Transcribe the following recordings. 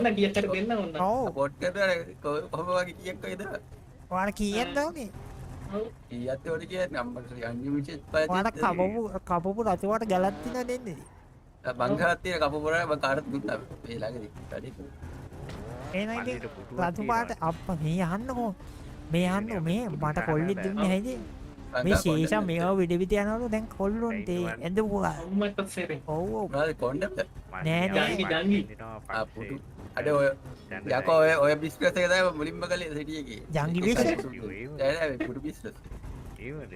දෙන්න කීයක් හරි දෙන්න ඕන. ඔව් පොට් කරලා කොහොම වගේ කීයක් වගේද? ඔයාලා කීයෙන්ද ඕනේ ඔව්. කීයක් උඩ කියන්නේ අම්මට අන්ලිමිටඩ් ඔයාලා කපපු රතුවට ගලක් තියන දෙන්නේ බංගහත් තියෙන කපු පොරා මම කාටත් දුන්නා මේ ළඟදී වැඩි. එහෙනම් ඉතින් රතු පාට අප්පා මේ අහන්නකෝ මේ අහන්න මේ මට කොල්ලෙක් දුන්නේ හැයිද මේ ශේෂා මේව විඩ විට යනවලු දැන් කොල්ලොන්ට ඇඳපුවා අම්මට සෙරේ. ඔව් ඔව් මොනවද කොණ්ඩද? නෑ නෑ ජංගි. පුටු. අද ඔය යකෝ ඔය බිස්නස් එක තමයි මුලින්ම කළේ සිටි එකේ. ජංගි බිස්නස්? නෑ නෑ පුටු බිස්නස්. ඒවද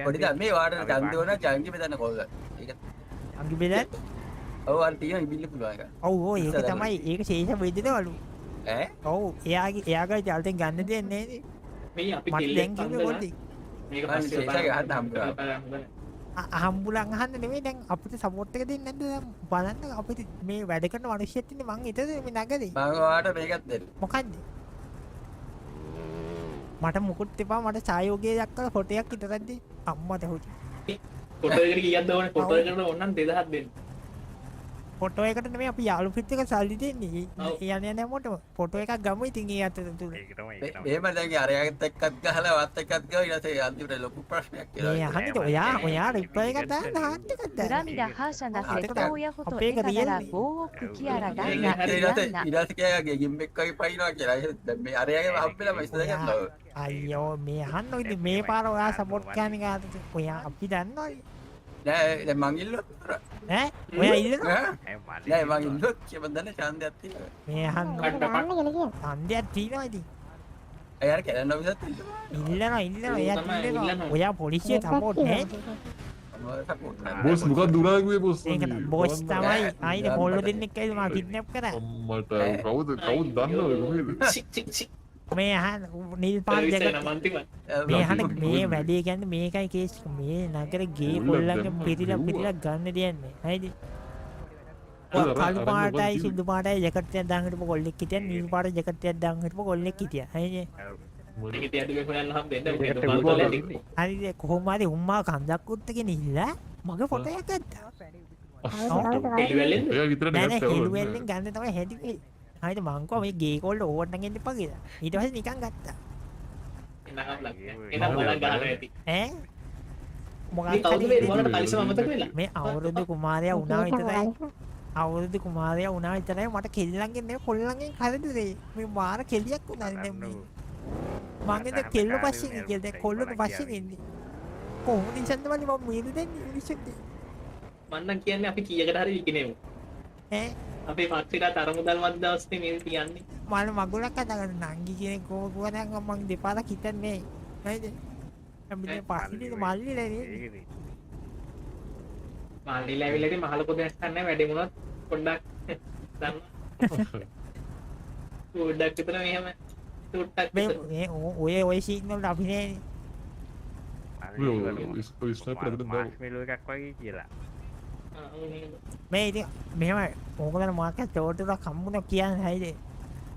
පොඩි දා මේ වාඩන ජංගි වුණා ජංගි මෙතන කොල්ල. ඒක ජංගි බෙදන් ඔව් අර තියෙන ඉබිල්ල පුළුවන් එක. ඔව් ඔව් ඒක තමයි ඒක ශේෂා වෙදිනවලු ඈ ඔව් එයාගේ චල්තෙන් ගන්න දෙන්නේ නේද මේ අපි මට දැන් කෙල්ලෙක් කිව්වේ පොඩි මේක මම පස්සේ ශේෂාගේ අහන්න හම්බ කරා. හම්බුලන් අහන්න නෙමෙයි දැන් අපිට සපෝට් එක දෙන්නේ නැද්ද දැන් බලන්න අපිට මේ වැඩ කරන මිනිස්සුත් ඉන්නේ මං හිතද මේ නගරේ මම ඔයාලට මේකත් දෙන්න. මොකද්ද මට මුකුත් එපා මට සහයෝගයක් දක්වලා ෆොටෝයක් විතරක් දෙන්න අම්මට හොචි ෆොටෝ එකට කීයක් දාවනේ ෆොටෝ එකට ඕනනම් 2000ක් දෙන්න. ෆොටෝ එකට නෙමෙයි අපි යාළු පිට එක සල්ලි දෙන්නේ ඔව්. යන්නේ නැහැ මොකටද ෆොටෝ එකක් ගමු ඉතින් ඒ අතතුර ඒක තමයි එහෙම දැන් අරයාගෙත් එක්කත් ගහලා වත් එක්කත් ගාව ඊට පස්සේ අන්තිමට ලොකු ප්‍රශ්නයක් කියලා. මේ අහන්නේ ඔයා රිප්ලයි එකක් දාන්න හාට් එකක් දාන්න 恨みだ覇者だ瀬戸親ほどඅපේ得たならරියල් 5億キアラがරියල්な හරි. ඊට කියාගේ ගිම්බෙක් වගේ පයින්නවා කියලා. දැන් මේ අරයාගේ හම්බෙලා මම ඉස්සර ගන්නවා. අයියෝ මේ අහන්න ඉතින් මේ පාර ඔයා සපෝට් කරන්නේ කාටද ඔයා අපි දන්නවනේ නෑ දැන් මං ඉල්ලුවා. ඈ ඔයා ඉල්ලනවා නෑ මං ඉල්ලුවා කියලා දන්නේ ඡන්දයක් තියෙනවා. මේ අහන්න ඡන්දයක් තියෙනවා ඉතින් අයාර කැලන්න ඔෆිසත් ඉල්ලුවා. ඉල්ලනවා එයා ඉල්ලනවා ඔයා පොලිසිය සපෝට් නෑ මම සපෝට් කරනවා. බොස් මොකක්ද උනාගේ බොස් ඒක බොස් තමයි ආයිද පොල්ලෝ දෙන්නෙක් ඇවිත් මා කිඩ්නැප් කරා අම්මට කවුද දන්නවද කොහෙද චික් චික් චික්. මේ අහන්න නිල් පාන් පරිසර ජැකට් නමන්තිම. මේ අහන්න මේ වැඩේ කියන්නේ මේකයි කේස් එක. මේ නගර ගේ කොල්ලන්ගේ පිටිලා ගන්න දෙන්නේ හරිද කළු පාටයි සුදු පාටයි ජැකට් එකක් දාන් හිටපු කොල්ලෙක් හිටියා නිල් පාට ජැකට් එකක් දාන් හිටපු කොල්ලෙක් හිටියා හරිද මේක තියඩුවේ හොයන්න හම්බෙන්න ඒකට මේක විභාග බලලා දෙන්නේ. හරිද කොහොම හරි උම්මා කන්දක් උත්තගෙන ඉල්ලා මගේ ෆොටෝ එකක් ගත්තා එළිවෙලෙන් එයා විතර නෑ නෙගත් නෑ හෙළුවෙල්ලෙන් ගන්න තමයි හැටි හරිද මං කිව්වා මේ ගේ කොල්ල ඕවට නම් එන්න එපා කියලා ඊට පස්සේ නිකන් ගත්තා එනම් බලන් ගන්න ඇති. ඈ මේ කවුද මේ මොනට කලිසම අමතක වෙලා? මේ අවුරුදු කුමාරයා වුණා විතරයි අවුරුදු කුමාරයා වුණා විතරයි මට කෙල්ලන්ගෙන් නෙවෙයි කොල්ලන්ගෙන් කරදරේ මේ මාර කෙලියක් වුණා නේ මේ මං ඉතින් කෙල්ල පස්සේ ගියා දැන් කොල්ලට පස්සේ ඉන්නේ කොහොමද ඉස්සන්දමලි මම මීරු දෙන්නේ මිනිස්සුන්ට මන්නම් කියන්නේ අපි කීයකට හරි ඉගෙනෙමු. ඈ අපේ පක්ෂයට අරමුදල් මත් දවස්නේ මේ තියන්නේ. මම මගුලක් අදගෙන නංගි කෙනෙක් කොහොමද මං දෙපාරක් හිතන්නේ හරිද අපි දැන් පස්සේ මල්ලිලා නේ ඒකනේ මාල්ලිලා ඇවිල්ලා ඉතින් මහල පොදයක් ගන්න වැඩි මොනවත් පොඩ්ඩක් දන්න. පොඩ්ඩක් විතර මෙහෙම ටුට්ටක් විතර. මේ ඔය සිග්නල් අපි නෑනේ ඔය ස්නයිපර් එකෙන් දාමු මාස්මෙලෝ එකක් වගේ කියලා මේ ඉතින් මෙහෙම ඕකදන මාකත් චෝටුවක් හම්බුණා කියන්නේ හරිද